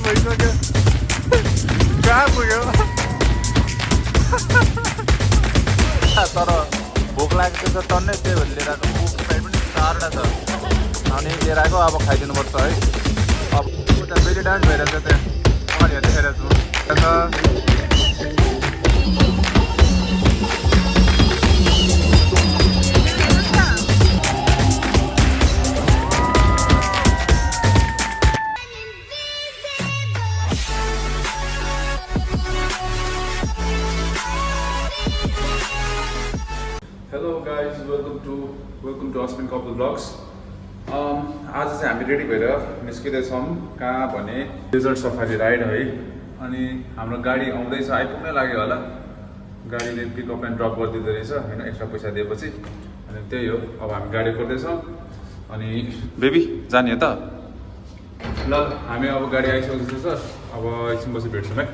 भइसक्यो कहाँ पुग्यो तर भोक लागेको छ टन्नै त्यही भएर लिएर आएको बुक साइड पनि 4वटा छ अनि लिएर आएको अब खाइदिनुपर्छ है अब उता बेली डान्स भइरहेछ त्यहाँ अगाडि देखाइरहेको छु Hello guys, welcome to Aspen Couple Vlogs. आज चाहिँ हामी रेडी भएर निस्किँदैछौँ कहाँ भने डेजर्ट सफारी राइड है अनि हाम्रो गाडी आउँदैछ आइपुग्नै लाग्यो होला गाडीले पिकअप एन्ड ड्रप गरिदिँदो रहेछ होइन एक्स्ट्रा पैसा दिएपछि अनि त्यही हो अब हामी गाडी कुर्दैछौँ अनि बेबी जाने हो त ल हामी अब गाडी आइसकेको छ अब एकछिनपछि भेट्छौँ है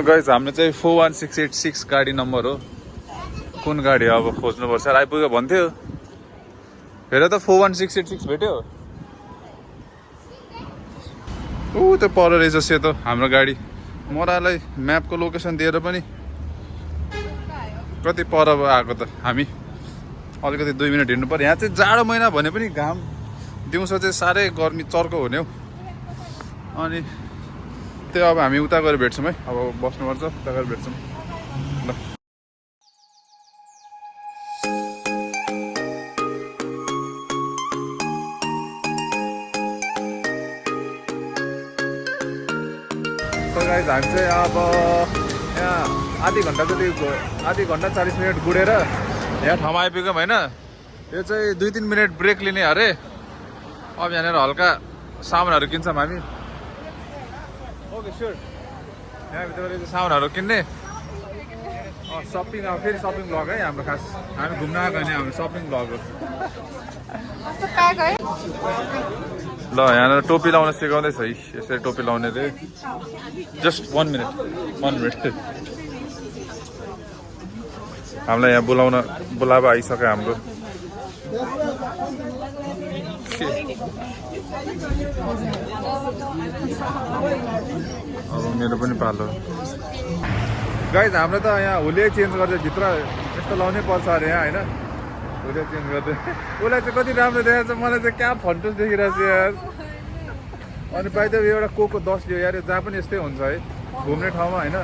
गाइज हाम्रो चाहिँ 41686 गाडी नम्बर हो कुन गाडी अब खोज्नुपर्छ आइपुग्यो भन्थ्यो हेर त 41686 भेट्यो ऊ त्यो पर रहेछ सेतो हाम्रो गाडी मरालाई म्यापको लोकेसन दिएर पनि कति पर आएको त हामी अलिकति 2 मिनट हिँड्नु पर्यो यहाँ चाहिँ जाडो महिना भने पनि घाम दिउँसो चाहिँ साह्रै गर्मी चर्को हुने हो अनि त्यो अब हामी उता गएर भेट्छौँ है अब बस्नुपर्छ उता गएर भेट्छौँ ल हामी चाहिँ अब यहाँ आधी घन्टा 40 मिनट गुडेर यहाँ ठाउँमा आइपुग्यौँ होइन यो चाहिँ 2-3 मिनट ब्रेक लिने अरे अब यहाँनिर हल्का सामानहरू किन्छौँ हामी ओके स्योर यहाँभित्र सामानहरू किन्ने सपिङ अब फेरि सपिङ ब्लग है हाम्रो खास हामी घुम्न आएको होइन हाम्रो सपिङ ब्लग हो ल यहाँनिर टोपी लाउन सिकाउँदैछ है यसरी टोपी लाउने रे जस्ट 1 मिनट हामीलाई यहाँ बोलावा आइसक्यो हाम्रो अब मेरो पनि पालो गाइज हाम्रो त यहाँ हुलिया चेन्ज गर्दै भित्र यस्तो लाउनै पर्छ अरे यहाँ होइन हुलिया चेन्ज गर्दै उसलाई चाहिँ कति राम्रो देखाएको छ मलाई चाहिँ क्या फन्टुस देखिरहेको छ यार अनि बाहिर एउटा कोको 10 लियो यार जहाँ पनि यस्तै हुन्छ है घुम्ने ठाउँमा होइन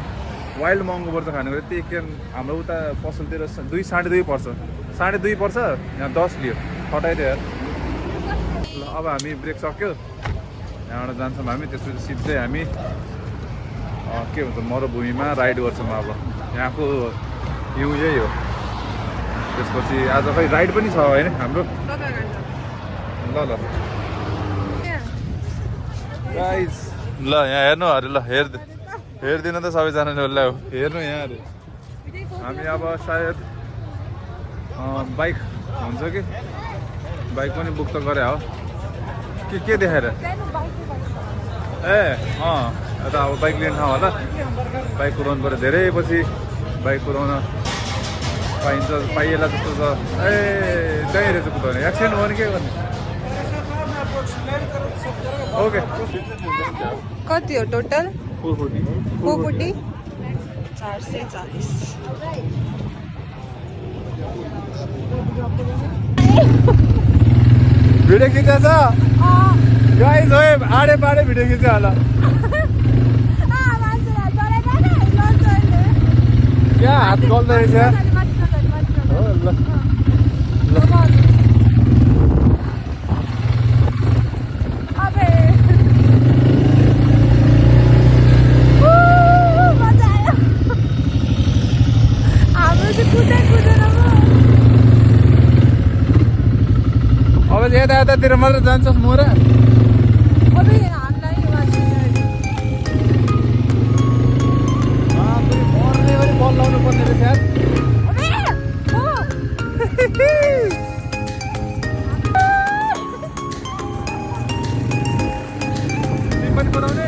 वाइल्ड महँगो पर्छ खानुको त्यही के हाम्रो उता पसलतिर 2.5 पर्छ 2.5 पर्छ यहाँ 10 लियो हटाइदियो यार ल अब हामी ब्रेक सक्यो यहाँबाट जान्छौँ हामी त्यसपछि सिधै हामी के भन्छ मरुभूमिमा राइड गर्छौँ अब यहाँको हिउँ यही हो त्यसपछि आज खै राइड पनि छ होइन हाम्रो ल गाइज ल यहाँ हेर्नु अरे ल हेरिदिनु त सबैजनाले ल हेर्नु यहाँ अरे हामी अब सायद बाइक हुन्छ कि बाइक पनि बुक त गरे हो के देखाएर ए यता अब बाइक लिने ठाउँ होला बाइक कुदाउनु पऱ्यो धेरै पछि बाइक कुदाउन पाइएला जस्तो छ ए त्यहीँ रहेछ कुदाउने एक्सिडेन्ट भयो भने के गर्ने ओके कति हो टोटल 440 भिडियो खिचेछ गाइस हो आडे पाडे भिडियो खिच्यो होला क्या हात गल्दो रहेछ हो ल अब यतातिर मात्र जान्छस् मोरा बल लाउनु पर्ने रहेछ पनि बनाउने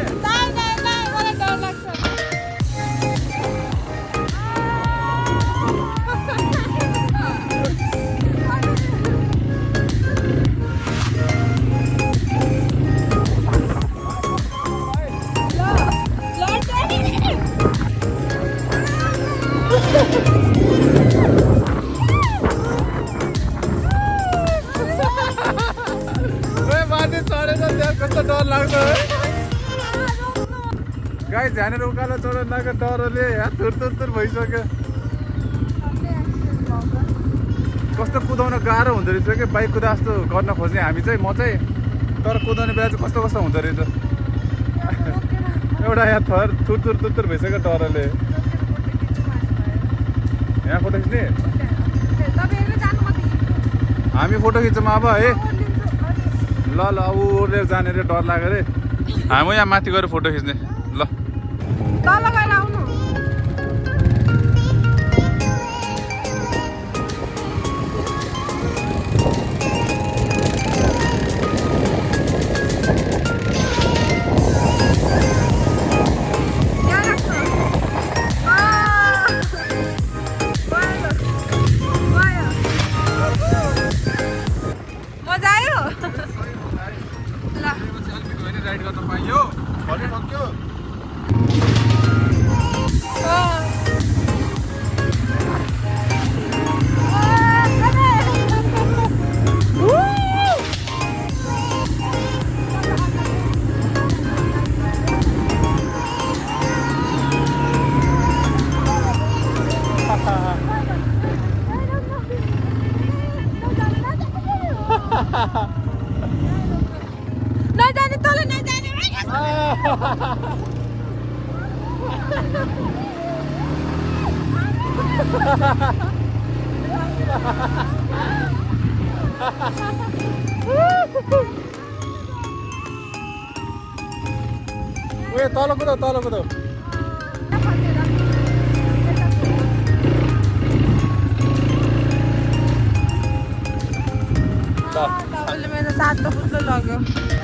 यहाँनिर उकालो चढ्नको डरले यहाँ तुर भइसक्यो। कस्तो कुदाउन गाह्रो हुँदो रहेछ कि बाइक कुदा जस्तो गर्न खोज्ने हामी चाहिँ, म चाहिँ, तर कुदाउने बेला चाहिँ कस्तो कस्तो हुँदो रहेछ। एउटा यहाँ थुर भइसक्यो डरले। यहाँ फोटो खिच्ने हामी फोटो खिच्छौँ अब है। ल ल अब ओर्लेर जाने रे, डर लाग्यो रे। हामी यहाँ माथि गएर फोटो खिच्ने। ल तल गएर आउनु। राइड गर्न पाइयो भने ठक्यो। नजाने तल नजाने। ओए तल कुदाऊ।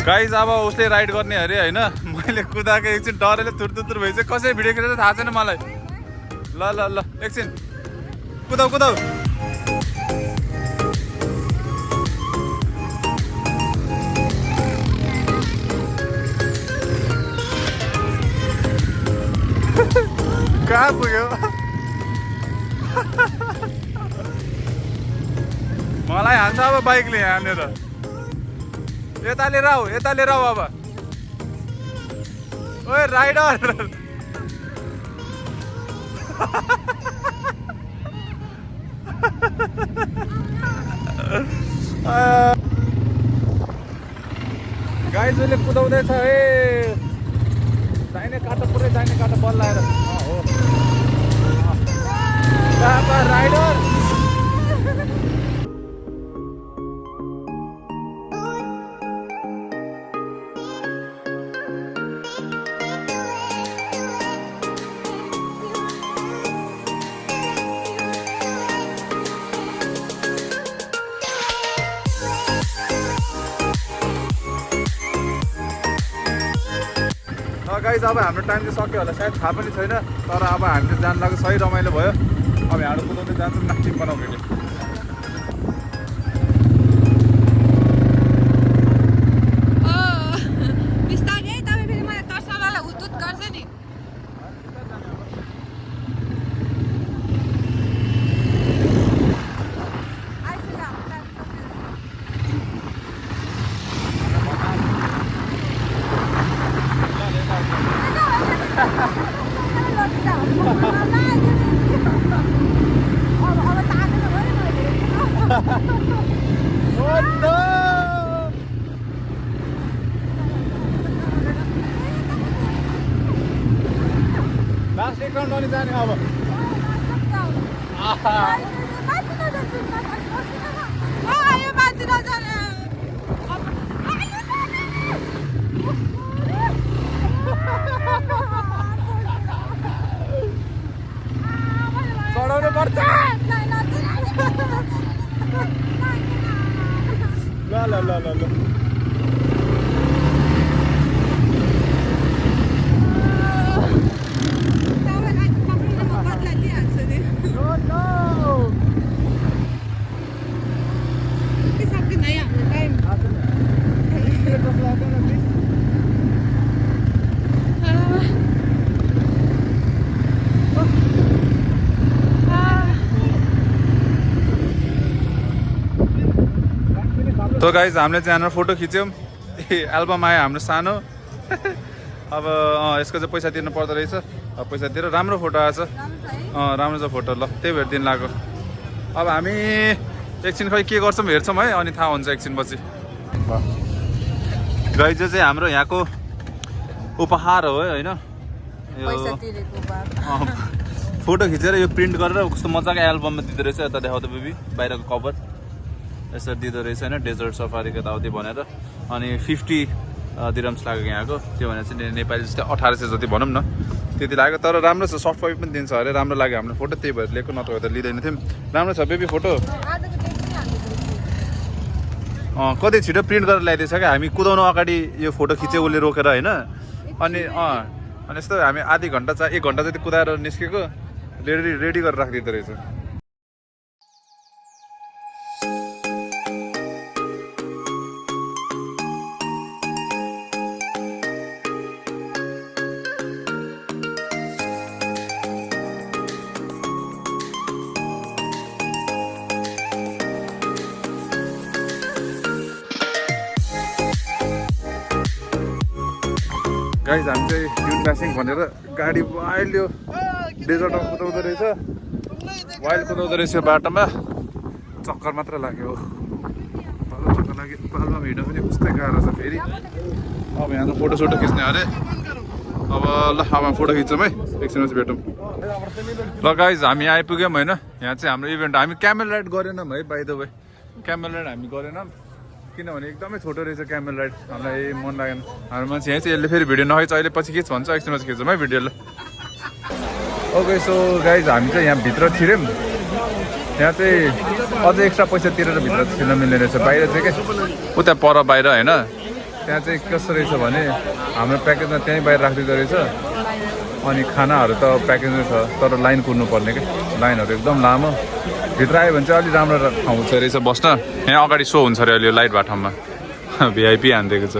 गाइज अब उसले राइड गर्ने अरे होइन, मैले कुदाएको एकछिन डरले तुर भइसक्यो। कसरी भिडियो खिचेर थाहा छैन मलाई। ल ल ल एकछिन कुदाऊ। कहाँ पुग्यो? मलाई हान्छ अब बाइकले यहाँनिर। यता लिएर आऊ अब। ओए राइडर गाइस अहिले कुदाउँदैछ है। दाहिने काँटा पुरै दाहिने काँटा बल लगाएर हो राइडर। गाइज अब हाम्रो टाइम चाहिँ सक्यो होला सायद, थाहा पनि छैन। तर अब हामी चाहिँ जान लाग्यो, सही रमाइलो भयो। अब हाम्रो कुदाउँदै जान्छौँ, नाच्ने बनाउने। बिस्तारै है, तपाईँ फेरि मलाई तर्सालाई उतुत गर्छ नि। लास्ट एक राउन्ड अनि जाने अब। चढाउनु पर्छ। ल तो गाइज हामीले चाहिँ यहाँनिर फोटो खिच्यौँ। एल्बम आयो हाम्रो सानो। अब यसको चाहिँ पैसा तिर्नु पर्दो रहेछ। अब पैसा तिरेर राम्रो फोटो आएछ। राम्रो छ फोटो। ल त्यही भएर दिन लाग्यो। अब हामी एकछिन खै के गर्छौँ हेर्छौँ है, अनि थाहा हुन्छ एकछिनपछि। गाइज चाहिँ हाम्रो यहाँको उपहार हो है होइन, फोटो खिचेर यो प्रिन्ट गरेर कस्तो मजाको एल्बममा दिँदो रहेछ। यता देखाउँदा बेबी बाहिरको कभर यसरी दिँदो रहेछ होइन, डेजर्ट सफारीको यताउति भनेर। अनि 50 दिरम्स लाग्यो यहाँको। त्यो भनेर चाहिँ नेपाली जस्तै 1800 जति भनौँ न त्यति लाग्यो। तर राम्रो छ, सफ्ट कपी पनि दिन्छ अरे। राम्रो लाग्यो हाम्रो फोटो, त्यही भएर लिएको, नत्र त लिँदैन थियौँ। राम्रो छ बेबी फोटो। कति छिटो प्रिन्ट गरेर ल्याइदिएछ क्या। हामी कुदाउनु अगाडि यो फोटो खिच्यो उसले रोकेर होइन। अनि यस्तो हामी आधी घन्टा 1 घन्टा जति कुदाएर निस्केको, रेडी गरेर राखिदिँदो रहेछ। गाइज हामी चाहिँ युन ड्यासिङ भनेर गाडी वाइल्ड यो डेजर्टमा कुदाउँदो रहेछ। वाइल्ड कुदाउँदो रहेछ बाटोमा। चक्कर मात्र लाग्यो। पालो चक्कर लाग्यो। पालोमा हिँड्न पनि कस्तै गाह्रो छ फेरि। अब यहाँ त फोटोसोटो खिच्ने अरे। अब ल अब फोटो खिच्छौँ है, एकछिनपछि भेटौँ। ल गाइज हामी आइपुग्यौँ होइन। यहाँ चाहिँ हाम्रो इभेन्ट हामी क्यामेल राइड गरेनौँ है, बाइ द वे क्यामेल राइड हामी गरेनौँ किनभने एकदमै छोटो रहेछ क्यामेल राइड। हामीलाई मन लागेन। हाम्रो मान्छे यहाँ चाहिँ यसले फेरि भिडियो नखिच, अहिले पछि खिच भन्छ, एकछिनपछि खिच्छौँ है भिडियो। ल ओके सो गाइज हामी चाहिँ यहाँ भित्र छिर्यौँ। यहाँ चाहिँ अझै एक्स्ट्रा पैसा तिरेर भित्र छिर्न मिल्ने रहेछ। बाहिर चाहिँ क्या उता पर बाहिर होइन। त्यहाँ चाहिँ कस्तो रहेछ भने हाम्रो प्याकेजमा त्यहीँ बाहिर राखिदिँदो रहेछ। अनि खानाहरू त प्याकेजमै छ, तर लाइन कुर्नु पर्ने क्या। लाइनहरू एकदम लामो। भित्र आयो भने चाहिँ अलिक राम्रो ठाउँ छ रहेछ बस्न। यहाँ अगाडि सो हुन्छ अरे अहिले लाइट भएको ठाउँमा। भिआइपी हानिदिएको छ।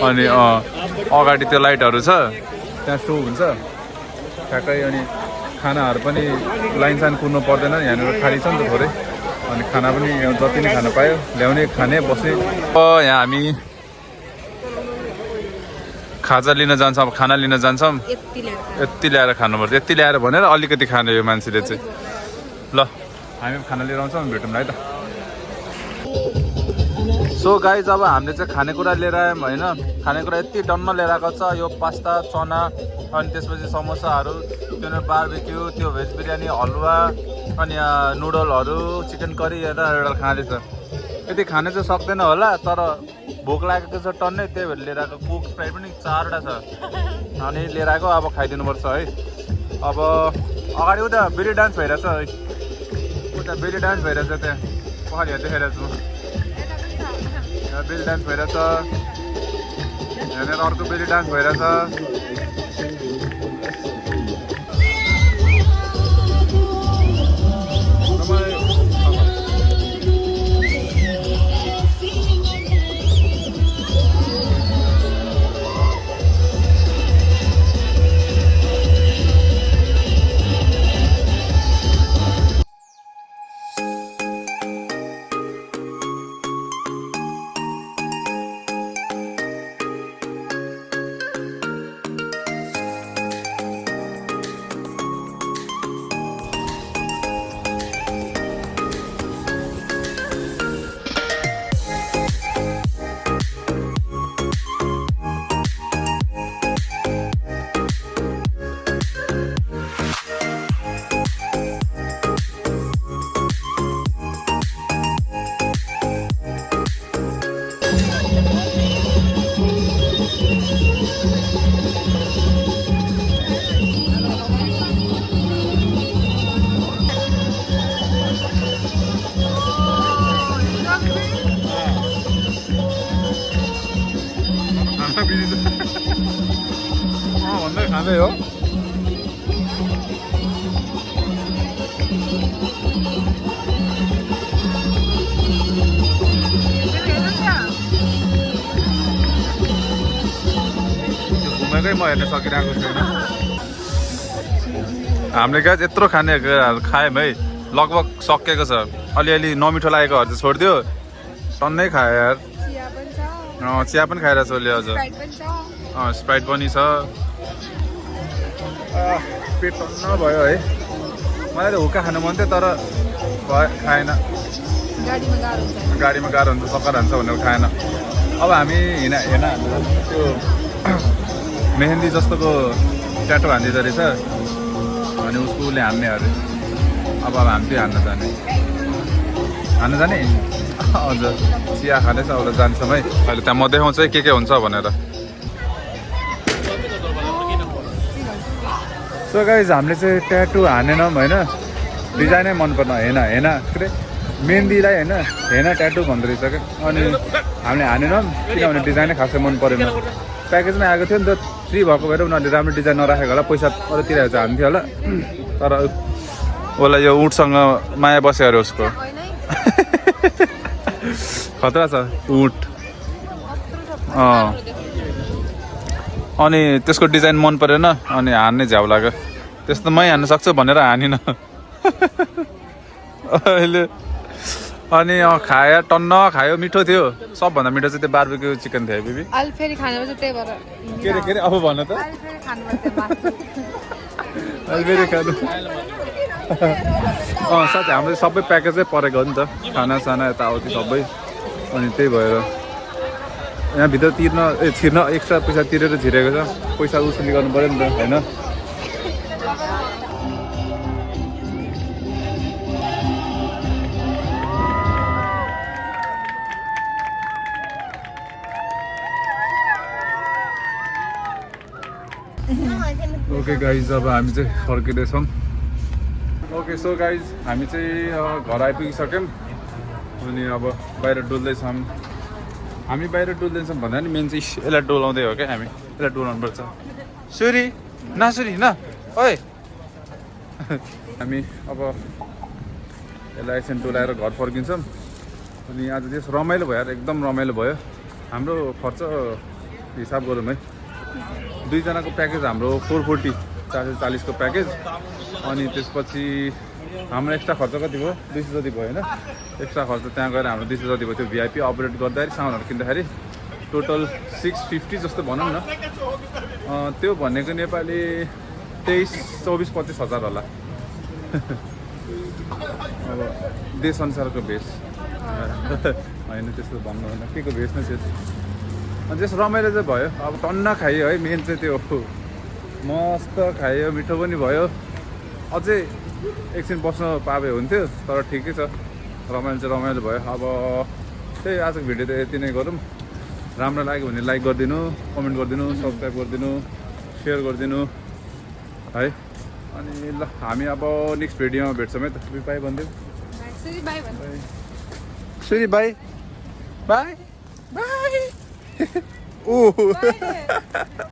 अनि अगाडि त्यो लाइटहरू छ, त्यहाँ सो हुन्छ ठ्याक्कै। अनि खानाहरू पनि लाइन कुर्नु पर्दैन। यहाँनिर खाली छ नि त थोरै। अनि खाना पनि जति नै खाना पायो ल्याउने खाने बस्ने। यहाँ हामी खाजा लिन जान्छौँ, अब खाना लिन जान्छौँ। यति ल्याएर खानुपर्छ। यति ल्याएर भनेर अलिकति खाने यो मान्छेले चाहिँ। ल हामी खाना लिएर आउँछौँ, भेटौँ है त। सो गाइज अब हामीले चाहिँ खानेकुरा लिएर आयौँ होइन। खानेकुरा यति डन्न लिएर आएको छ। यो पास्ता, चना, अनि त्यसपछि समोसाहरू, त्यो बार्बिक्यू, त्यो भेज बिरयानी, हलुवा, अनि नुडलहरू, चिकन करी एउटा खाँदैछ। यति खाने चाहिँ सक्दैन होला, तर भोक लागेको छ टन्नै, त्यही भएर लिएर आएको। कोक स्प्राइट पनि 4वटा छ। अनि लिएर आएको, अब खाइदिनुपर्छ है। अब अगाडि उता बेली डान्स भइरहेछ है। उता बेली डान्स भइरहेछ त्यहाँ पछाडि हेर्दै देखाइरहेको छु। यहाँ बेली डान्स भइरहेछ। यहाँनिर अर्को बेली डान्स भइरहेछ। भन्दै खाँदै हो। घुमेकै म हेर्न सकिरहेको छैन। हामीले क्या यत्रो खाने खायौँ है, लगभग सकिएको छ। अलिअलि नमिठो लागेकोहरू चाहिँ छोडिदियो, टन्नै खायो यार। चिया पनि खाइरहेको छ उसले। हजुर स्प्राइट पनि छ। पेट टन्न भयो है। मलाई त हुक्का खानु मन थियो तर खाएन। गाडीमा गाह्रो हुन्छ चक्कर हान्छ भनेर खाएन। अब हामी हेर्न त्यो मेहेन्दी जस्तोको ट्याटो हान्दिँदो रहेछ अनि उसको उसले हान्ने अरे। अब हामी त्यो हान्न जाने हजुर चिया खाँदैछ अब जान्छौँ है। अहिले त्यहाँ म देखाउँछु है के हुन्छ भनेर। सो गाइज हामीले चाहिँ ट्याटु हानेनौँ होइन, डिजाइनै मन पर्न हेन के अरे मेहेन्दीलाई होइन हेन ट्याटु भन्दो रहेछ क्या। अनि हामीले हानेनौँ किनभने डिजाइनै खासै मन परेन। प्याकेजमै आएको थियो नि त, फ्री भएको भएर उनीहरूले राम्रो डिजाइन नराखेको होला, पैसा अरू तिरेको चाहिँ हान्थ्यो होला। तर उसलाई यो उठसँग माया बस्यो अरे उसको। खतरा छ उठ। अनि त्यसको डिजाइन मन परेन अनि हान्ने झ्याउ लाग्यो। त्यस्तो मै हान्न सक्छु भनेर हानिन अहिले। अनि खायो टन्न खायो, मिठो थियो। सबभन्दा मिठो चाहिँ त्यो बार्बेक्यू चिकन थियो बेबी। अहिले फेरि खानुपर्छ त्यही भएर। के अरे अब भन त। अहिले फेरि खानु साथै हाम्रो सबै प्याकेजै परेको हो नि त, खानासाना यताउति सबै। अनि त्यही भएर यहाँभित्र छिर्न एक्स्ट्रा पैसा तिरेर छिरेको छ। पैसा उसुली गर्नु पऱ्यो नि त होइन। ओके गाइज अब हामी चाहिँ फर्किँदैछौँ। ओके सो गाइज हामी चाहिँ घर आइपुगिसक्यौँ अनि अब बाहिर डुल्दैछौँ। हामी बाहिर डुल्दैछौँ भन्दा नि मेन चाहिँ यसलाई डुलाउँदै हो क्या। हामी यसलाई डुलाउनु पर्छ। सुरी नसुरी न ओए। हामी अब यसलाई एकछिन डुलाएर घर फर्किन्छौँ। अनि आज त्यस रमाइलो भयो यार, एकदम रमाइलो भयो। हाम्रो खर्च हिसाब गरौँ है। दुईजनाको प्याकेज हाम्रो 440 440 को प्याकेज। अनि त्यसपछि हाम्रो एक्स्ट्रा खर्च कति भयो? 200 जति भयो होइन। एक्स्ट्रा खर्च त्यहाँ गएर हाम्रो 200 जति भयो। त्यो भिआइपी अपरेट गर्दाखेरि सामानहरू किन्दाखेरि टोटल 650 जस्तो भनौँ न। त्यो भनेको नेपाली 23-24-25 हजार होला। अब देशअनुसारको भेष होइन, त्यस्तो भन्नु होइन, के को भेष नै छ। अनि त्यस रमाइलो चाहिँ भयो। अब टन्न खायो है, मेन चाहिँ त्यो मस्त खायो, मिठो पनि भयो। अझै एकछिन बस्न पाए हुन्थ्यो तर ठिकै छ, रमाइलो चाहिँ रमाइलो भयो। अब त्यही आजको भिडियो त यति नै गरौँ। राम्रो लाग्यो भने लाइक गरिदिनु, कमेन्ट गरिदिनु, सब्सक्राइब गरिदिनु, सेयर गरिदिनु है। अनि ल हामी अब नेक्स्ट भिडियोमा भेट्छौँ है त। बाई भनिदिउँ। सुरी बाई बाई बाई।